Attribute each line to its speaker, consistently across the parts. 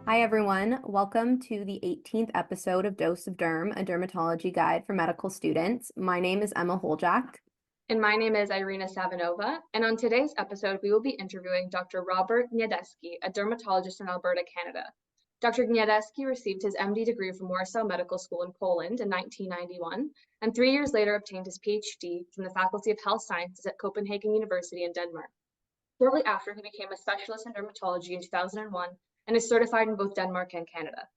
Speaker 1: Hi, everyone. Welcome to the 18th episode of Dose of Derm, a dermatology guide for medical students. My name is Emma Holjak.
Speaker 2: And my name is Iryna Savinova. And on today's episode, we will be interviewing Dr. Robert Gniadecki, a dermatologist in Alberta, Canada. Dr. Gniadecki received his MD degree from Warsaw Medical School in Poland in 1991, and 3 years later obtained his PhD from the Faculty of Health Sciences at Copenhagen University in Denmark. Shortly after, he became a specialist in dermatology in 2001 and is certified in both Denmark and Canada.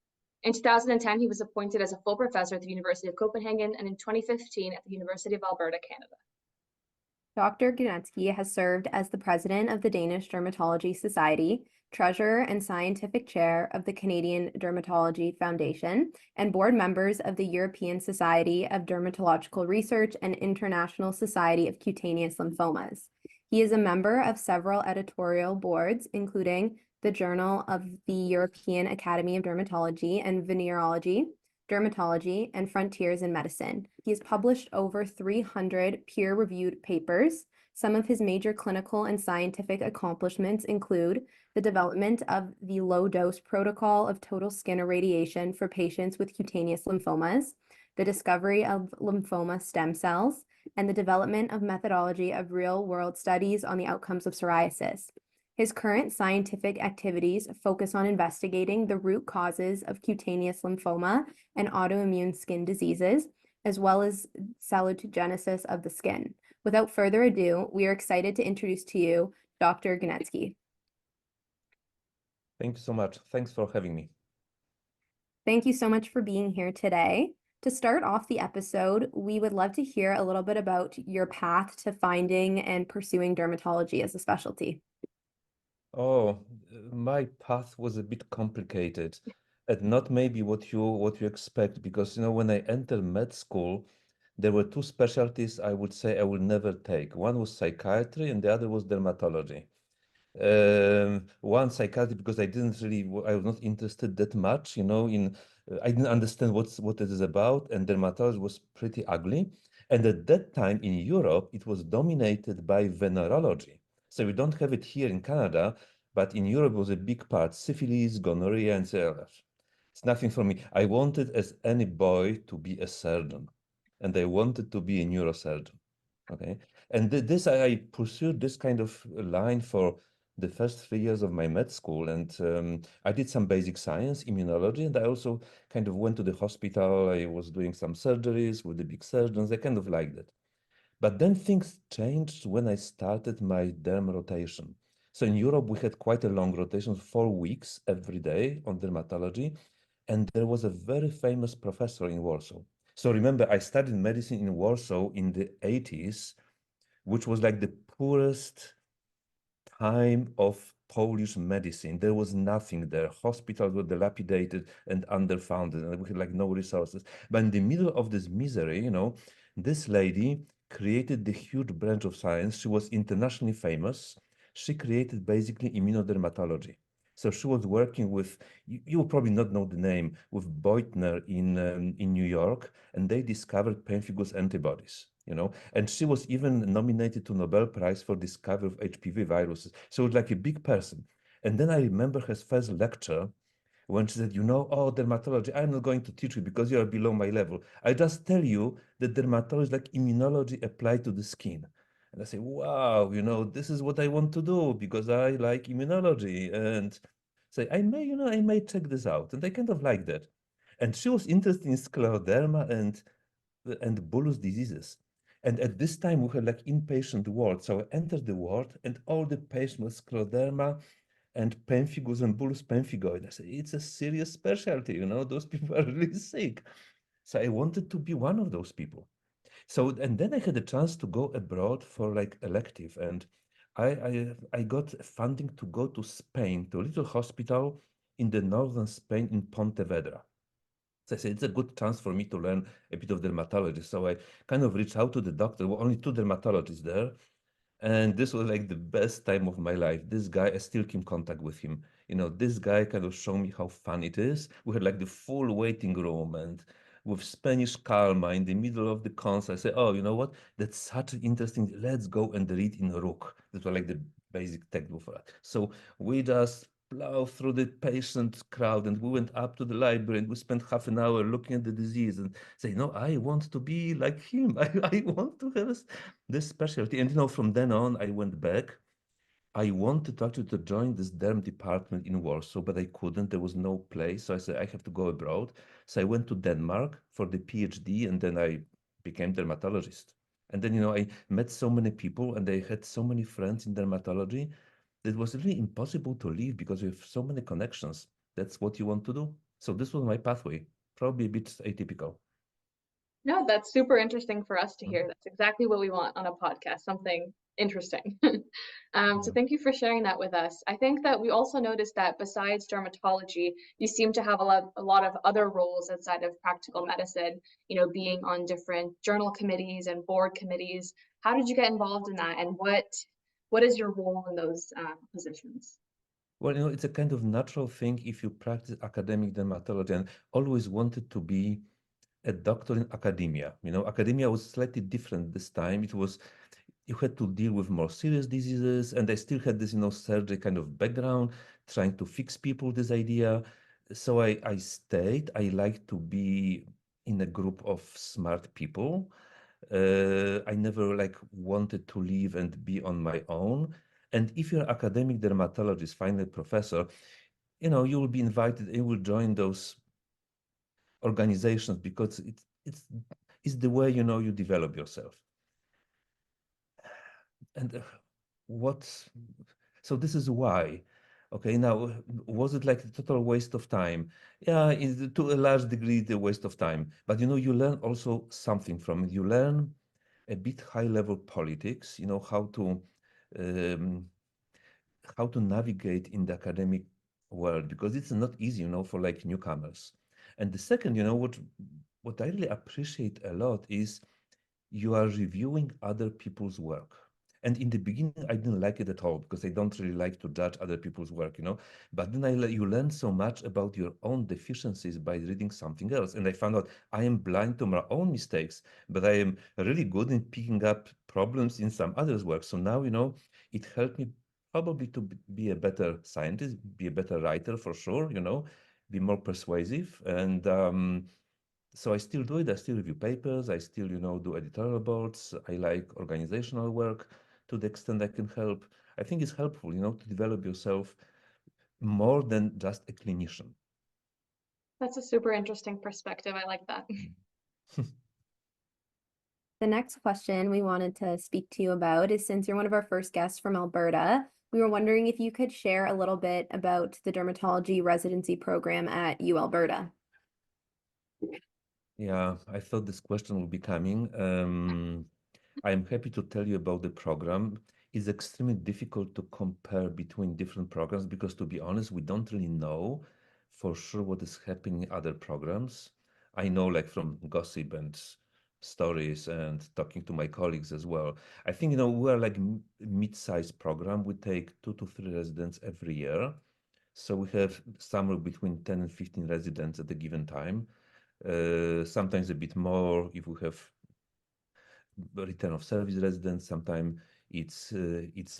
Speaker 2: In 2010, he was appointed as a full professor at the University of Copenhagen, and in 2015 at the University of Alberta, Canada.
Speaker 1: Dr. Gniadecki has served as the president of the Danish Dermatology Society, treasurer and scientific chair of the Canadian Dermatology Foundation, and board members of the European Society of Dermatological Research and International Society of Cutaneous Lymphomas. He is a member of several editorial boards, including the Journal of the European Academy of Dermatology and Venerology, Dermatology and Frontiers in Medicine. He has published over 300 peer-reviewed papers. Some of his major clinical and scientific accomplishments include the development of the low-dose protocol of total skin irradiation for patients with cutaneous lymphomas, the discovery of lymphoma stem cells, and the development of methodology of real-world studies on the outcomes of psoriasis. His current scientific activities focus on investigating the root causes of cutaneous lymphoma and autoimmune skin diseases, as well as salutogenesis of the skin. Without further ado, we are excited to introduce to you Dr. Gniadecki.
Speaker 3: Thank you so much. Thanks for having me.
Speaker 1: Thank you so much for being here today. To start off the episode, we would love to hear a little bit about your path to finding and pursuing dermatology as a specialty.
Speaker 3: Oh, my path was a bit complicated and not maybe what you expect, because when I entered med school, there were two specialties I would say I will never take. One was psychiatry and the other was dermatology. One psychiatry because I was not interested that much, I didn't understand what it is about, and dermatology was pretty ugly. And at that time in Europe, it was dominated by venerology. So we don't have it here in Canada, but in Europe it was a big part, syphilis, gonorrhea, and so on. It's nothing for me. I wanted, as any boy, to be a surgeon, and I wanted to be a neurosurgeon. Okay, and I pursued this kind of line for the first 3 years of my med school, and I did some basic science, immunology, and I also kind of went to the hospital. I was doing some surgeries with the big surgeons. I kind of liked it. But then things changed when I started my derm rotation. So in Europe, we had quite a long rotation, 4 weeks every day on dermatology. And there was a very famous professor in Warsaw. So remember, I studied medicine in Warsaw in the 80s, which was like the poorest time of Polish medicine. There was nothing there. Hospitals were dilapidated and underfunded, and we had like no resources. But in the middle of this misery, this lady created the huge branch of science. She was internationally famous. She created basically immunodermatology. So she was working with, you will probably not know the name, with Beutner in New York, and they discovered pemphigus antibodies, and she was even nominated to Nobel Prize for discovery of HPV viruses. So it was like a big person. And then I remember her first lecture when she said, oh, dermatology, I'm not going to teach you because you are below my level. I just tell you that dermatology is like immunology applied to the skin. And I say, wow, this is what I want to do because I like immunology. And say, I may check this out. And I kind of like that. And she was interested in scleroderma and bullous diseases. And at this time, we had like inpatient ward. So I entered the ward and all the patients with scleroderma and pemphigus and bullous pemphigoid. I said, it's a serious specialty, those people are really sick. So I wanted to be one of those people. So, and then I had a chance to go abroad for like elective, and I got funding to go to Spain, to a little hospital in the northern Spain in Pontevedra. So I said, it's a good chance for me to learn a bit of dermatology. So I kind of reached out to the doctor. There were only 2 dermatologists there. And this was like the best time of my life. This guy, I still keep in contact with him. This guy kind of showed me how fun it is. We had like the full waiting room and with Spanish calma in the middle of the consult. I said, oh, you know what? That's such interesting. Let's go and read in Rook. That was like the basic textbook for that. So we just plow through the patient crowd, and we went up to the library and we spent half an hour looking at the disease and say, no, I want to be like him. I want to have this specialty. And from then on, I went back. I wanted actually to join this derm department in Warsaw, but I couldn't. There was no place. So I said, I have to go abroad. So I went to Denmark for the PhD, and then I became dermatologist. And then, I met so many people and I had so many friends in dermatology that it was really impossible to leave because we have so many connections. That's what you want to do. So this was my pathway, probably a bit atypical.
Speaker 2: No, that's super interesting for us to hear.
Speaker 3: Mhm.
Speaker 2: That's exactly what we want on a podcast, something interesting. So
Speaker 3: Yeah.
Speaker 2: thank you for sharing that with us. I think that we also noticed that besides dermatology, you seem to have a lot of other roles outside of practical medicine, being on different journal committees and board committees. How did you get involved in that, and what is your role in those positions?
Speaker 3: Well, it's a kind of natural thing if you practice academic dermatology and always wanted to be a doctor in academia. Academia was slightly different this time. You had to deal with more serious diseases, and I still had this, surgery kind of background, trying to fix people this idea. So I stayed. I like to be in a group of smart people. I never wanted to leave and be on my own. And if you're academic dermatologist, final professor, you will be invited, you will join those organizations because it's the way you develop yourself. And what so this is why. Okay, now was it like a total waste of time? Yeah, to a large degree the waste of time, but you learn also something from it. You learn a bit high level politics, um, how to navigate in the academic world, because it's not easy, for like newcomers. And the second, what I really appreciate a lot is you are reviewing other people's work. And in the beginning, I didn't like it at all because I don't really like to judge other people's work. But then you learn so much about your own deficiencies by reading something else. And I found out I am blind to my own mistakes, but I am really good in picking up problems in some others' work. So now, it helped me probably to be a better scientist, be a better writer for sure, be more persuasive. And so I still do it. I still review papers. I still, do editorial boards. I like organizational work to the extent I can help. I think it's helpful, to develop yourself more than just a clinician.
Speaker 2: That's a super interesting perspective. I like that.
Speaker 1: The next question we wanted to speak to you about is, since you're one of our first guests from Alberta, we were wondering if you could share a little bit about the dermatology residency program at U Alberta.
Speaker 3: Yeah, I thought this question would be coming. I'm happy to tell you about the program. It's extremely difficult to compare between different programs because, to be honest, we don't really know for sure what is happening in other programs. I know, like from gossip and stories and talking to my colleagues as well. I think, we're like mid-sized program. We take 2 to 3 residents every year. So we have somewhere between 10 and 15 residents at a given time. Sometimes a bit more if we have return of service residents. Sometimes it's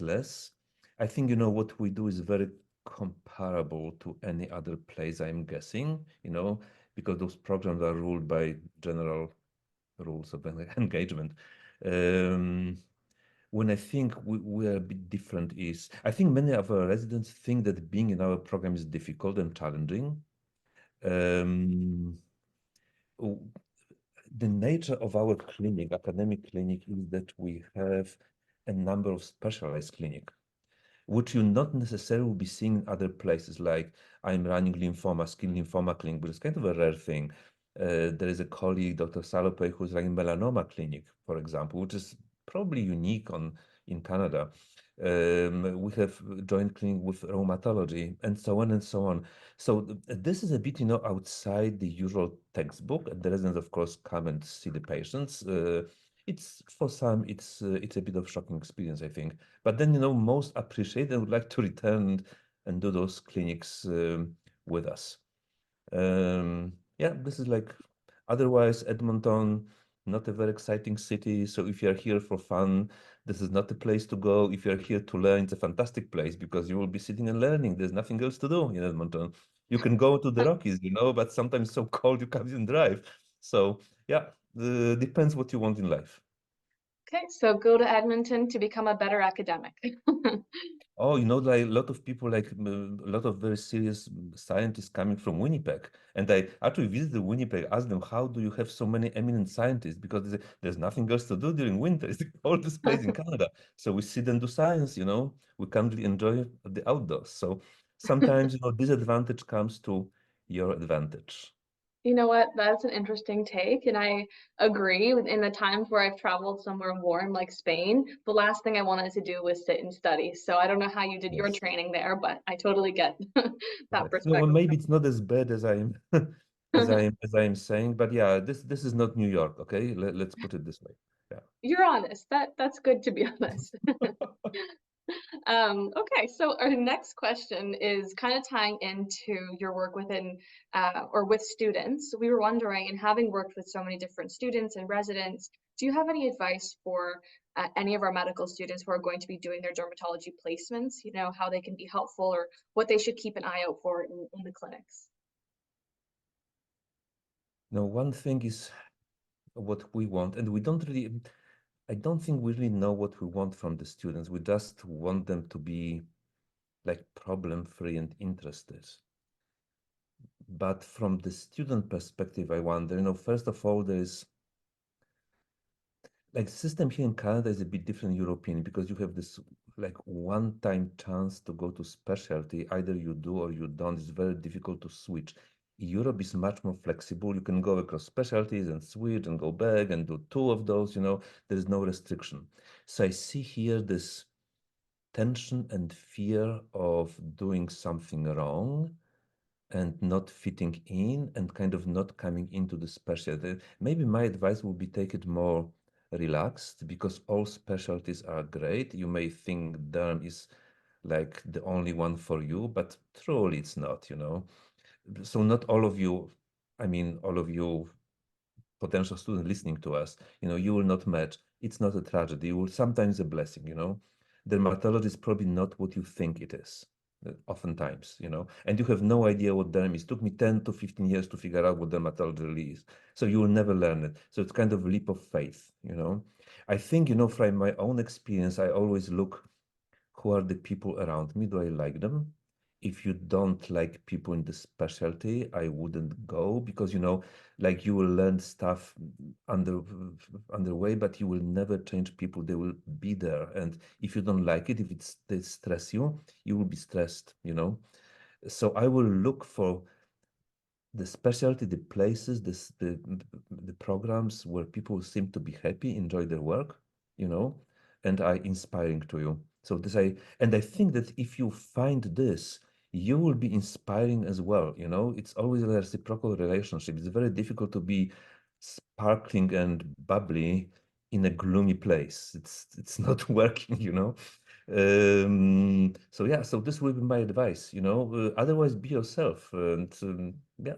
Speaker 3: less. I think what we do is very comparable to any other place, I'm guessing, because those programs are ruled by general rules of engagement. Um, when I think we are a bit different is, I think many of our residents think that being in our program is difficult and challenging. Um, the nature of our clinic, academic clinic, is that we have a number of specialized clinic, which you not necessarily will be seeing in other places. Like I'm running lymphoma, skin lymphoma clinic, but it's kind of a rare thing. There is a colleague, Dr. Salope, who's running melanoma clinic, for example, which is probably unique in Canada. We have joint clinic with rheumatology and so on and so on. So this is a bit, outside the usual textbook. And the residents, of course, come and see the patients. It's for some, it's a bit of shocking experience, I think. But then, most appreciate and would like to return and do those clinics with us. Yeah, this is like, otherwise, Edmonton, not a very exciting city. So if you're here for fun, this is not the place to go. If you're here to learn, it's a fantastic place because you will be sitting and learning. There's nothing else to do in Edmonton. You can go to the Rockies, but sometimes it's so cold you can't even drive. So yeah, depends what you want in life.
Speaker 2: Okay, so go to Edmonton to become a better academic.
Speaker 3: Oh, like a lot of people, like a lot of very serious scientists coming from Winnipeg. And I actually visited Winnipeg, asked them, how do you have so many eminent scientists? Because there's nothing else to do during winter. It's the coldest place in Canada. So we sit and do science, we can't really enjoy the outdoors. So sometimes, disadvantage comes to your advantage.
Speaker 2: You know what? That's an interesting take, and I agree. In the times where I've traveled somewhere warm like Spain, the last thing I wanted to do was sit and study. So I don't know how you did your
Speaker 3: Yes.
Speaker 2: training there, but I totally get that
Speaker 3: Well,
Speaker 2: perspective.
Speaker 3: maybe it's not as bad as I'm as I am saying, but yeah, this is not New York, okay? Let's put it this way. Yeah.
Speaker 2: You're honest. That's good to be honest. Okay, so our next question is kind of tying into your work within or with students. We were wondering, and having worked with so many different students and residents, do you have any advice for any of our medical students who are going to be doing their dermatology placements? How they can be helpful or what they should keep an eye out for in the clinics?
Speaker 3: Now, one thing is what we want, and I don't think we really know what we want from the students. We just want them to be like problem-free and interested. But from the student perspective, I wonder, first of all, there's like the system here in Canada is a bit different European because you have this like one-time chance to go to specialty. Either you do or you don't. It's very difficult to switch. Europe is much more flexible. You can go across specialties and switch and go back and do two of those, there is no restriction. So I see here this tension and fear of doing something wrong and not fitting in and kind of not coming into the specialty. Maybe my advice would be take it more relaxed because all specialties are great. You may think derm is like the only one for you, but truly it's not. So not all of you, I mean, all of you potential students listening to us, you will not match. It's not a tragedy. You will sometimes a blessing. Dermatology is probably not what you think it is, oftentimes. And you have no idea what derm is. It took me 10 to 15 years to figure out what dermatology really is. So you will never learn it. So it's kind of a leap of faith. I think, from my own experience, I always look who are the people around me? Do I like them? If you don't like people in the specialty, I wouldn't go because like you will learn stuff underway, but you will never change people. They will be there, and if you don't like it, if they stress you, you will be stressed. So I will look for the specialty, the places, the programs where people seem to be happy, enjoy their work, you know, and are inspiring to you. So I think that if you find this, you will be inspiring as well. It's always a reciprocal relationship. It's very difficult to be sparkling and bubbly in a gloomy place. It's not working. So yeah, so this will be my advice. Otherwise be yourself and yeah.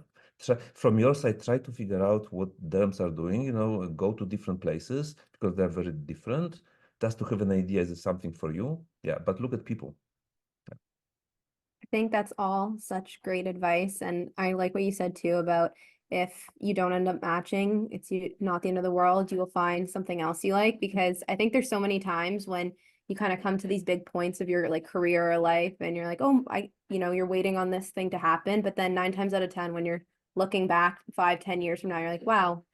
Speaker 3: From your side, try to figure out what derms are doing, go to different places because they're very different, just to have an idea, is it something for you? Yeah, but look at people.
Speaker 1: I think that's all such great advice. And I like what you said too about if you don't end up matching, it's not the end of the world. You will find something else you like, because I think there's so many times when you kind of come to these big points of your like career or life and you're like, oh, you're waiting on this thing to happen. But then 9 times out of 10, when you're looking back 5, 10 years from now, you're like, wow,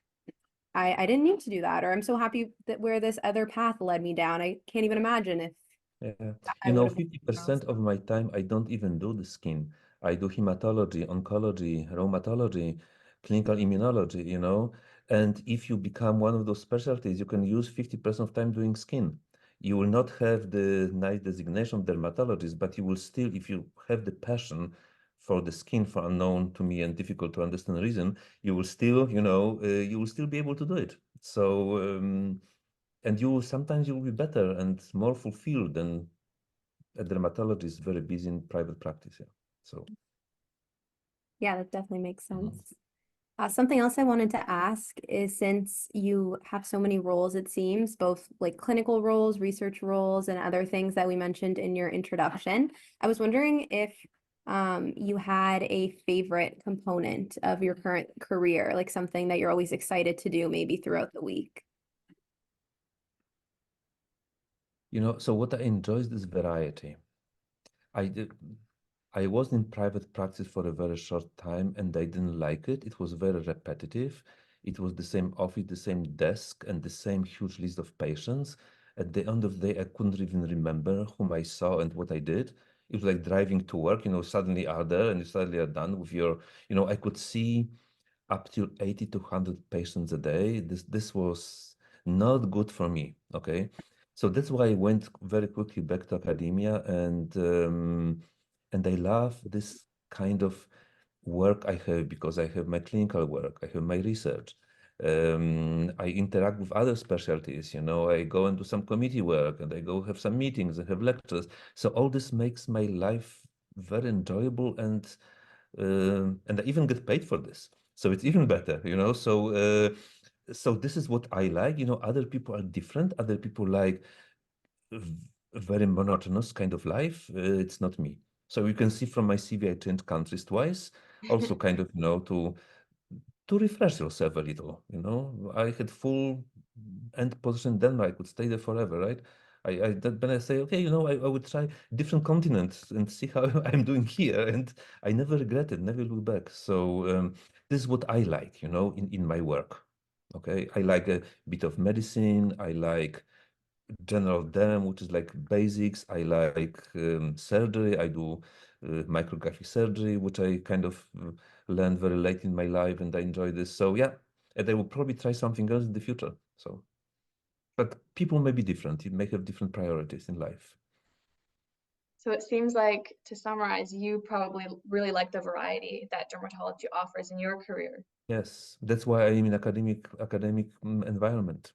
Speaker 1: I didn't need to do that. Or I'm so happy that where this other path led me down. I can't even imagine if
Speaker 3: Yeah.
Speaker 1: I would have been somewhere else.
Speaker 3: 50% of my time, I don't even do the skin. I do hematology, oncology, rheumatology, clinical immunology. And if you become one of those specialties, you can use 50% of time doing skin. You will not have the nice designation dermatologist, but you will still, if you have the passion for the skin for unknown to me and difficult to understand reason, you will still be able to do it. So, and sometimes you will be better and more fulfilled than a dermatologist very busy in private practice. Yeah. So
Speaker 1: Yeah, that definitely makes
Speaker 3: mhm.
Speaker 1: sense. Something else I wanted to ask is, since you have so many roles, it seems, both like clinical roles, research roles, and other things that we mentioned in your introduction, I was wondering if you had a favorite component of your current career, like something that you're always excited to do maybe throughout the week.
Speaker 3: So what I enjoy is this variety. I did, I was in private practice for a very short time and I didn't like it. It was very repetitive. It was the same office, the same desk, and the same huge list of patients. At the end of the day, I couldn't even remember whom I saw and what I did. It was like driving to work, suddenly are there and you suddenly are done with I could see up to 80 to 100 patients a day. This was not good for me, okay? So that's why I went very quickly back to academia, and I love this kind of work I have because I have my clinical work, I have my research. I interact with other specialties, I go and do some committee work and I go have some meetings and have lectures. So all this makes my life very enjoyable, and I even get paid for this. So it's even better. So this is what I like. Other people are different. Other people like very monotonous kind of life. It's not me. So you can see from my CV, I changed countries twice. Also, kind of, to refresh yourself a little. I had full end position in Denmark. I could stay there forever, right? Then I say, okay, I would try different continents and see how I'm doing here. And I never regret it, never look back. So this is what I like, in my work. Okay, I like a bit of medicine. I like general derm, which is like basics. I like surgery. I do micrographic surgery, which I kind of learned very late in my life, and I enjoy this. So yeah, and I will probably try something else in the future. So, but people may be different. You may have different priorities in life.
Speaker 2: So it seems like, to summarize, you probably really like the variety that dermatology offers in your career.
Speaker 3: Yes, that's why I'm in academic environment.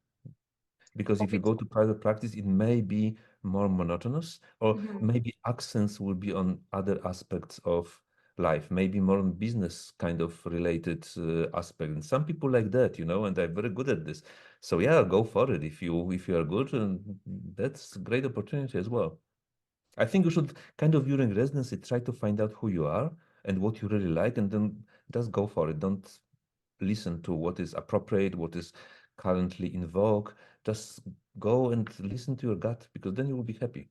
Speaker 3: Because if you go to private practice, it may be more monotonous, or
Speaker 2: Mhm.
Speaker 3: maybe accents will be on other aspects of life, maybe more on business kind of related aspect. And some people like that, and they're very good at this. So yeah, go for it if you are good, and that's a great opportunity as well. I think you should kind of during residency try to find out who you are and what you really like, and then just go for it. Don't listen to what is appropriate, what is currently in vogue. Just go and listen to your gut, because then you will be happy.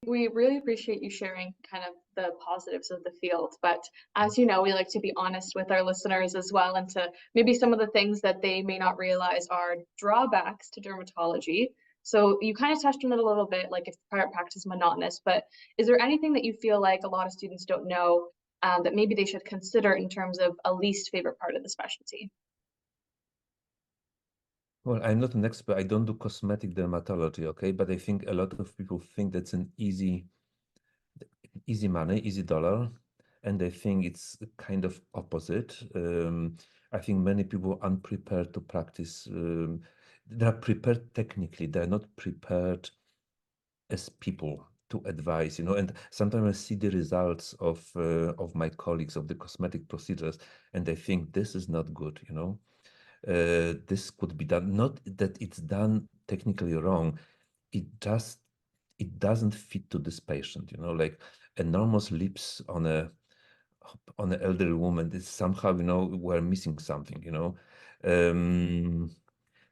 Speaker 2: We really appreciate you sharing kind of the positives of the field, but as you know, we like to be honest with our listeners as well, and to maybe some of the things that they may not realize are drawbacks to dermatology. So you kind of touched on it a little bit, like if private practice is monotonous, but is there anything that you feel like a lot of students don't know that maybe they should consider in terms of a least favorite part of the specialty?
Speaker 3: Well, I'm not an expert. I don't do cosmetic dermatology, okay? But I think a lot of people think that's an easy money, easy dollar. And I think it's kind of opposite. I think many people are unprepared to practice. They are prepared technically. They're not prepared as people to advise, and sometimes I see the results of my colleagues of the cosmetic procedures, and I think this is not good. This could be done. Not that it's done technically wrong. It doesn't fit to this patient. Like enormous lips on an elderly woman. It's somehow, we're missing something.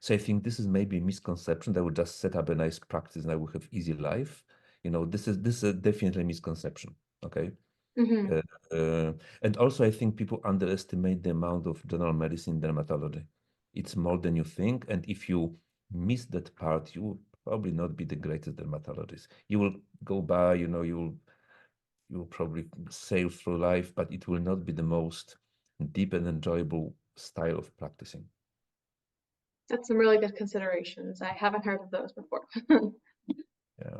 Speaker 3: So I think this is maybe a misconception that I would just set up a nice practice and I will have easy life. This is definitely a misconception. Okay.
Speaker 2: Mm-hmm.
Speaker 3: And also I think people underestimate the amount of general medicine dermatology. It's more than you think. And if you miss that part, you will probably not be the greatest dermatologist. You will go by, you will probably sail through life, but it will not be the most deep and enjoyable style of practicing.
Speaker 2: That's some really good considerations. I haven't heard of those before.
Speaker 3: Yeah.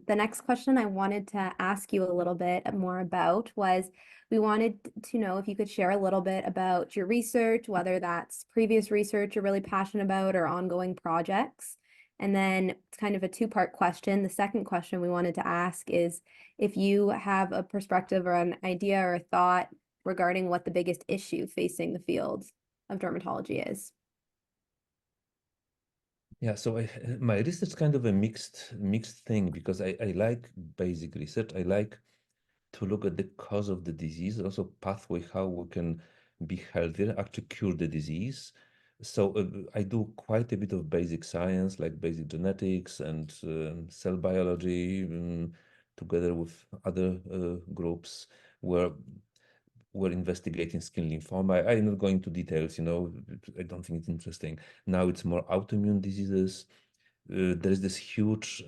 Speaker 1: The next question I wanted to ask you a little bit more about was, we wanted to know if you could share a little bit about your research, whether that's previous research you're really passionate about or ongoing projects. And then it's kind of a two-part question. The second question we wanted to ask is if you have a perspective or an idea or a thought regarding what the biggest issue facing the field of dermatology is.
Speaker 3: Yeah, so my research is kind of a mixed thing because I like basic research. I like to look at the cause of the disease, also pathway, how we can be healthier, actually cure the disease. So I do quite a bit of basic science, like basic genetics and cell biology, together with other groups where we're investigating skin lymphoma. I'm not going to details, I don't think it's interesting. Now it's more autoimmune diseases. There is this huge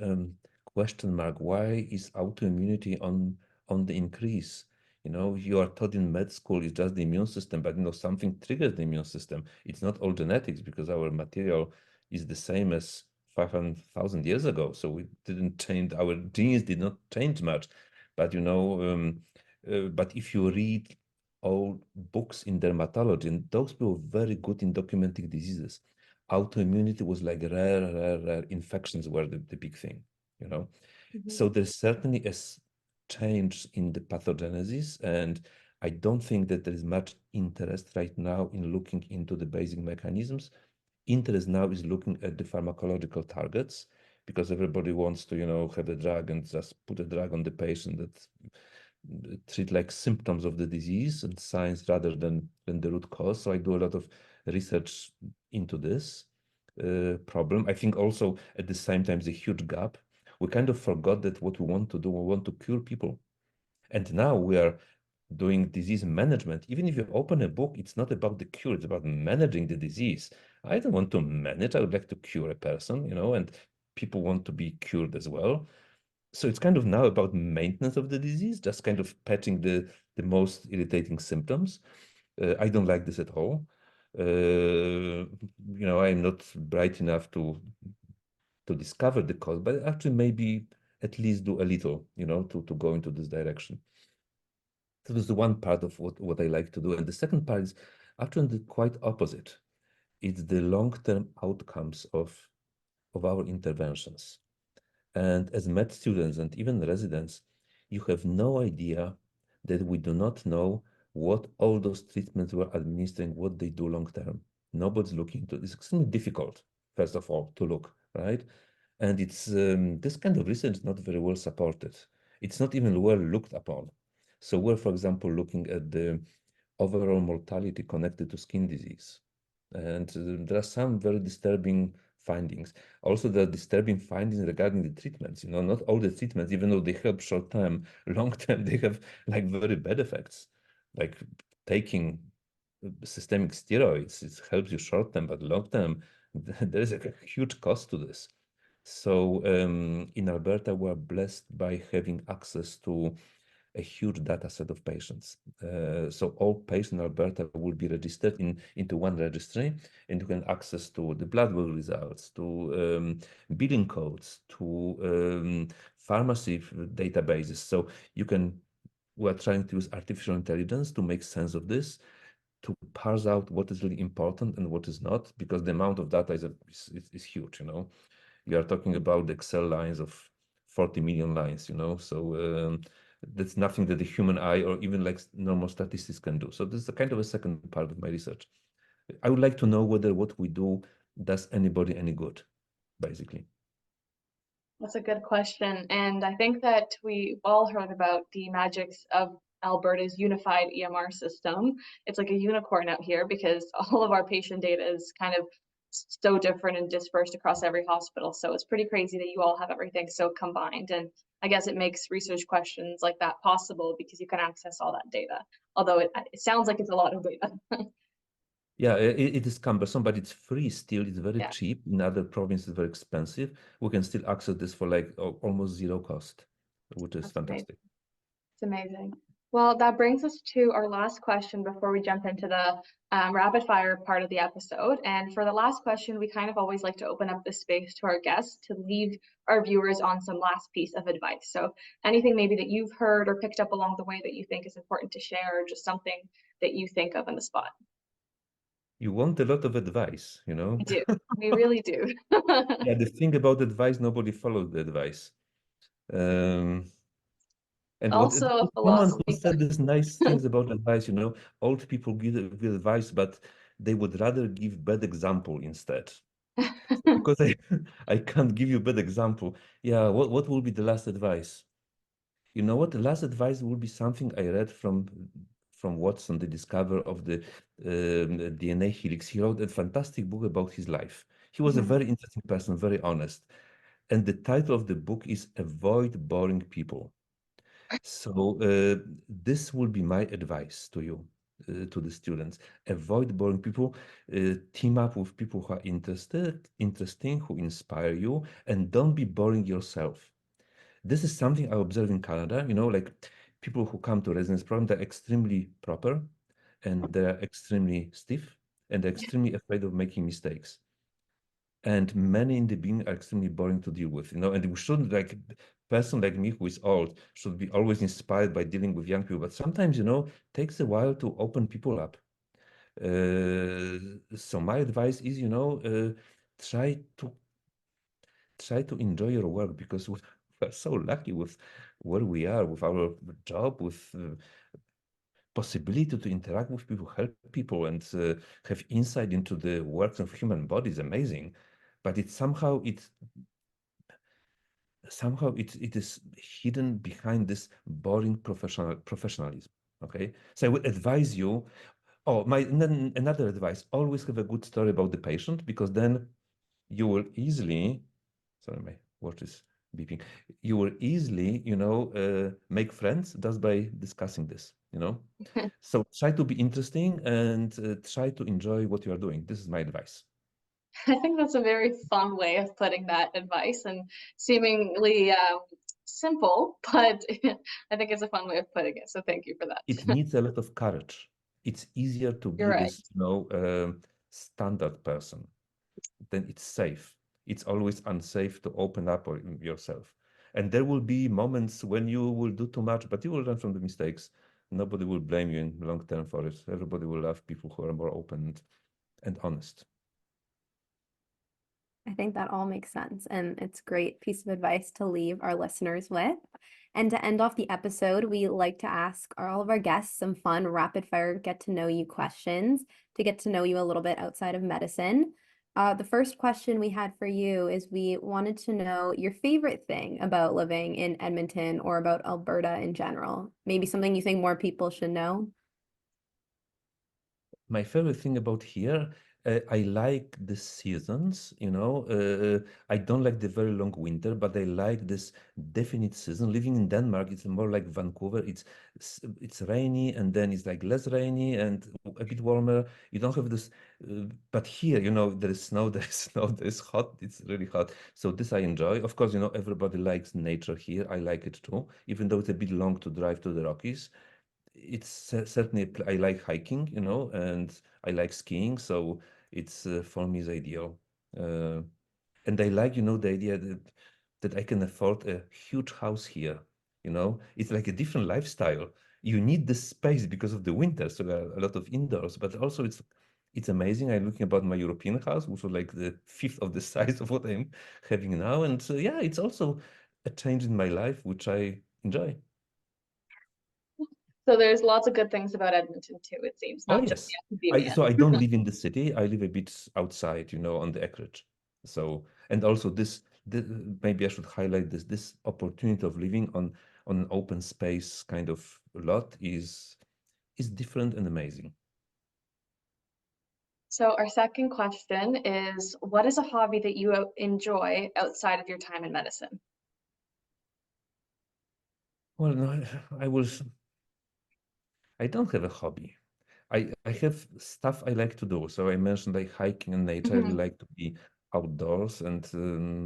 Speaker 3: question mark. Why is autoimmunity on the increase? You are taught in med school it's just the immune system, but something triggers the immune system. It's not all genetics because our material is the same as 500,000 years ago. So we didn't change, our genes did not change much. But but if you read all books in dermatology, and those people were very good in documenting diseases. Autoimmunity was like rare infections were the big thing, So there's certainly a change in the pathogenesis, and I don't think that there is much interest right now in looking into the basic mechanisms. Interest now is looking at the pharmacological targets because everybody wants to, have a drug and just put a drug on the patient that treat like symptoms of the disease and signs rather than the root cause. So I do a lot of research into this problem. I think also at the same time, there's a huge gap. We kind of forgot that what we want to do, we want to cure people. And now we are doing disease management. Even if you open a book, it's not about the cure, it's about managing the disease. I don't want to manage, I would like to cure a person, and people want to be cured as well. So it's kind of now about maintenance of the disease, just kind of patching the most irritating symptoms. I don't like this at all. I'm not bright enough to discover the cause, but actually maybe at least do a little, to go into this direction. So this is the one part of what I like to do. And the second part is actually the quite opposite. It's the long-term outcomes of our interventions. And as med students and even residents, you have no idea that we do not know what all those treatments we're administering, what they do long term. Nobody's looking into it. It's extremely difficult, first of all, to look, right? And it's this kind of research is not very well supported. It's not even well looked upon. So we're, for example, looking at the overall mortality connected to skin disease. And there are some very disturbing findings. Also, there are disturbing findings regarding the treatments. Not all the treatments, even though they help short term, long term, they have like very bad effects. Like taking systemic steroids, it helps you short term, but long term, there is a huge cost to this. So in Alberta, we're blessed by having access to a huge data set of patients. So all patients in Alberta will be registered into one registry, and you can access to the blood work results, to billing codes, to pharmacy databases. So we're trying to use artificial intelligence to make sense of this, to parse out what is really important and what is not, because the amount of data is huge, You are talking about Excel lines of 40 million lines, so that's nothing that the human eye or even like normal statistics can do. So this is a kind of a second part of my research. I would like to know whether what we do does anybody any good, basically.
Speaker 2: That's a good question. And I think that we all heard about the magics of Alberta's unified EMR system. It's like a unicorn out here because all of our patient data is kind of so different and dispersed across every hospital. So it's pretty crazy that you all have everything so combined. And I guess it makes research questions like that possible because you can access all that data. Although it sounds like it's a lot of data.
Speaker 3: Yeah, it is cumbersome, but it's free still. It's very
Speaker 2: Yeah.
Speaker 3: cheap. In other provinces, very expensive. We can still access this for like almost zero cost, which is fantastic.
Speaker 2: It's amazing. Well, that brings us to our last question before we jump into the rapid fire part of the episode. And for the last question, we kind of always like to open up the space to our guests to leave our viewers on some last piece of advice. So anything maybe that you've heard or picked up along the way that you think is important to share, or just something that you think of on the spot.
Speaker 3: You want a lot of advice,
Speaker 2: We do. We really do.
Speaker 3: Yeah, the thing about advice, nobody follows the advice. And what
Speaker 2: Also a
Speaker 3: someone who
Speaker 2: philosophy
Speaker 3: said these nice things about advice, old people give advice, but they would rather give bad example instead.
Speaker 2: question.
Speaker 3: Because I I can't give you bad example. Yeah, what will be the last advice? You know what? The last advice will be something I read from Watson, the discoverer of the DNA helix. He wrote a fantastic book about his life. He was a
Speaker 2: Mhm.
Speaker 3: very interesting person, very honest. And the title of the book is Avoid Boring People. So this will be my advice to you, to the students. Avoid boring people. Team up with people who are interesting, who inspire you, and don't be boring yourself. This is something I observe in Canada. Like people who come to residence program, they're extremely proper, and they're extremely stiff, and they're extremely afraid of making mistakes. And many in the beginning are extremely boring to deal with, and we shouldn't, like person like me who is old should be always inspired by dealing with young people. But sometimes, takes a while to open people up. So my advice is, try to try to enjoy your work, because we're so lucky with where we are, with our job, with possibility to interact with people, help people, and have insight into the works of human body is amazing. But it is hidden behind this boring professionalism. Okay, so I would advise you. Oh, another advice: always have a good story about the patient, because then you will easily. Sorry, my watch is beeping. You will easily, make friends just by discussing this. So try to be interesting, and try to enjoy what you are doing. This is my advice.
Speaker 2: I think that's a very fun way of putting that advice and seemingly simple, but I think it's a fun way of putting it. So thank you for
Speaker 3: It
Speaker 2: that.
Speaker 3: needs a lot of courage. It's easier to
Speaker 2: You're
Speaker 3: be
Speaker 2: right.
Speaker 3: this, standard person. Then it's safe. It's always unsafe to open up yourself. And there will be moments when you will do too much, but you will learn from the mistakes. Nobody will blame you in long term for it. Everybody will love people who are more open and honest.
Speaker 1: I think that all makes sense, and it's a great piece of advice to leave our listeners with. And to end off the episode, we like to ask all of our guests some fun rapid fire get to know you questions to get to know you a little bit outside of medicine. The first question we had for you is we wanted to know your favorite thing about living in Edmonton or about Alberta in general. Maybe something you think more people should know.
Speaker 3: My favorite thing about here, I like the seasons, I don't like the very long winter, but I like this definite season. Living in Denmark, it's more like Vancouver. It's rainy, and then it's like less rainy and a bit warmer. You don't have this, but here, there is snow, there is snow, there is hot. It's really hot. So this I enjoy. Of course, everybody likes nature here. I like it too, even though it's a bit long to drive to the Rockies. It's certainly I like hiking, and I like skiing, so it's for me is ideal. Uh, and I like, the idea that I can afford a huge house here. It's like a different lifestyle. You need the space because of the winter, so there are a lot of indoors, but also it's amazing. I'm looking about my European house, which was like the fifth of the size of what I'm having now, and yeah, it's also a change in my life, which I enjoy.
Speaker 2: So there's lots of good things about Edmonton too, it seems,
Speaker 3: Oh
Speaker 2: not just
Speaker 3: yes.
Speaker 2: the academia.
Speaker 3: So I don't live in the city. I live a bit outside, on the acreage. So, and also this maybe I should highlight this opportunity of living on an open space kind of lot is different and amazing.
Speaker 2: So our second question is, what is a hobby that you enjoy outside of your time in medicine?
Speaker 3: Well, no, I will. I don't have a hobby. I have stuff I like to do. So I mentioned like hiking and nature. I really
Speaker 2: Mhm.
Speaker 3: like to be outdoors, and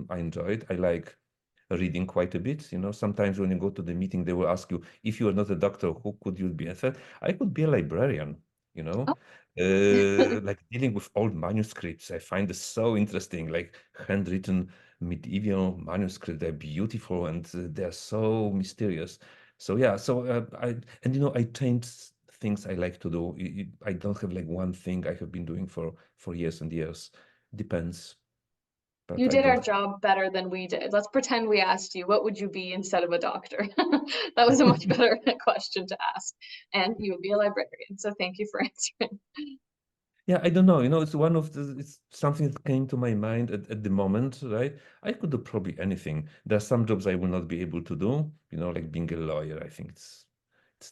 Speaker 3: I enjoy it. I like reading quite a bit. Sometimes when you go to the meeting, they will ask you, if you are not a doctor, who could you be? I said, I could be a librarian,
Speaker 2: Oh.
Speaker 3: like dealing with old manuscripts. I find this so interesting, like handwritten medieval manuscripts. They're beautiful, and they're so mysterious. So yeah, I change things I like to do. I don't have like one thing I have been doing for years and years. Depends. but
Speaker 2: You
Speaker 3: I
Speaker 2: did our
Speaker 3: don't.
Speaker 2: job better than we did. Let's pretend we asked you, what would you be instead of a doctor? That was a much better question to ask. And you would be a librarian. So thank you for answering.
Speaker 3: Yeah, I don't know. It's one of it's something that came to my mind at the moment, right? I could do probably anything. There are some jobs I will not be able to do, like being a lawyer. I think it's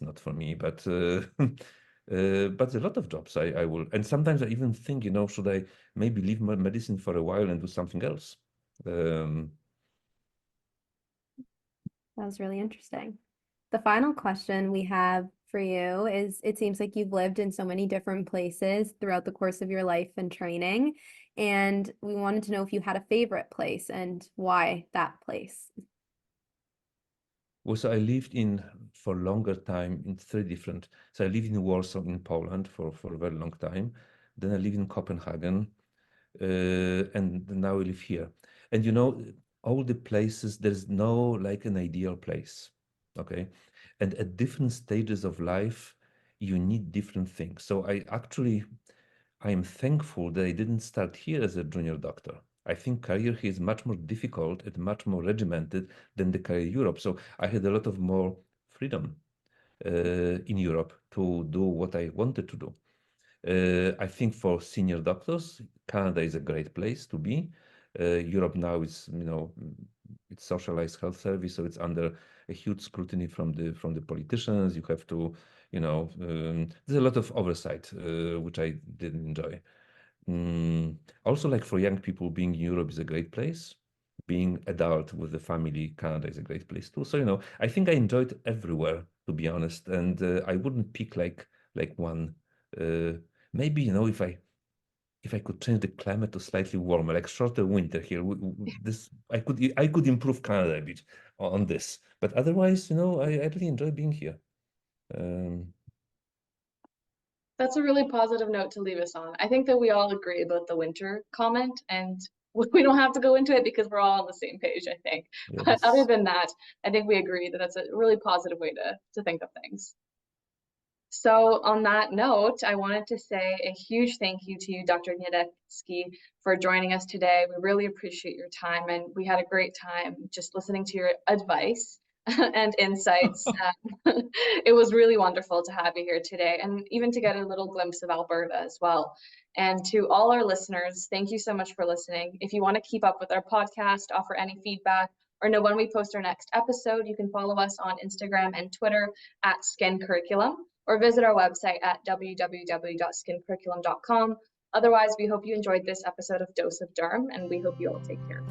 Speaker 3: not for me, but but a lot of jobs I will. And sometimes I even think, should I maybe leave my medicine for a while and do something else?
Speaker 1: That was really interesting. The final question we have for you is, it seems like you've lived in so many different places throughout the course of your life and training, and we wanted to know if you had a favorite place and why that place.
Speaker 3: Well, so I lived for a longer time in three different. So I lived in Warsaw in Poland for a very long time. Then I lived in Copenhagen, and now I live here. And all the places, there's no like an ideal place, okay? And at different stages of life, you need different things. So I am thankful that I didn't start here as a junior doctor. I think career here is much more difficult and much more regimented than the career in Europe. So I had a lot of more freedom in Europe to do what I wanted to do. I think for senior doctors, Canada is a great place to be. Europe now is, it's socialized health service, so it's under a huge scrutiny from the politicians. You have to, there's a lot of oversight, which I didn't enjoy. Also, like for young people, being in Europe is a great place. Being adult with the family, Canada is a great place too. So, I think I enjoyed everywhere, to be honest, and I wouldn't pick like one. Uh, Maybe, if I could change the climate to slightly warmer, like shorter winter here, this I could improve Canada a bit on this. But otherwise, I really enjoy being here.
Speaker 2: That's a really positive note to leave us on. I think that we all agree about the winter comment, and we don't have to go into it because we're all on the same page, I think. But other
Speaker 3: Yes.
Speaker 2: than that, I think we agree that that's a really positive way to think of things. So on that note, I wanted to say a huge thank you to you, Dr. Gniadecki, for joining us today. We really appreciate your time, and we had a great time just listening to your advice and insights. It was really wonderful to have you here today, and even to get a little glimpse of Alberta as well. And to all our listeners, thank you so much for listening. If you want to keep up with our podcast, offer any feedback, or know when we post our next episode, you can follow us on Instagram and Twitter at Skin Curriculum, or visit our website at www.skincurriculum.com. Otherwise, we hope you enjoyed this episode of Dose of Derm, and we hope you all take care.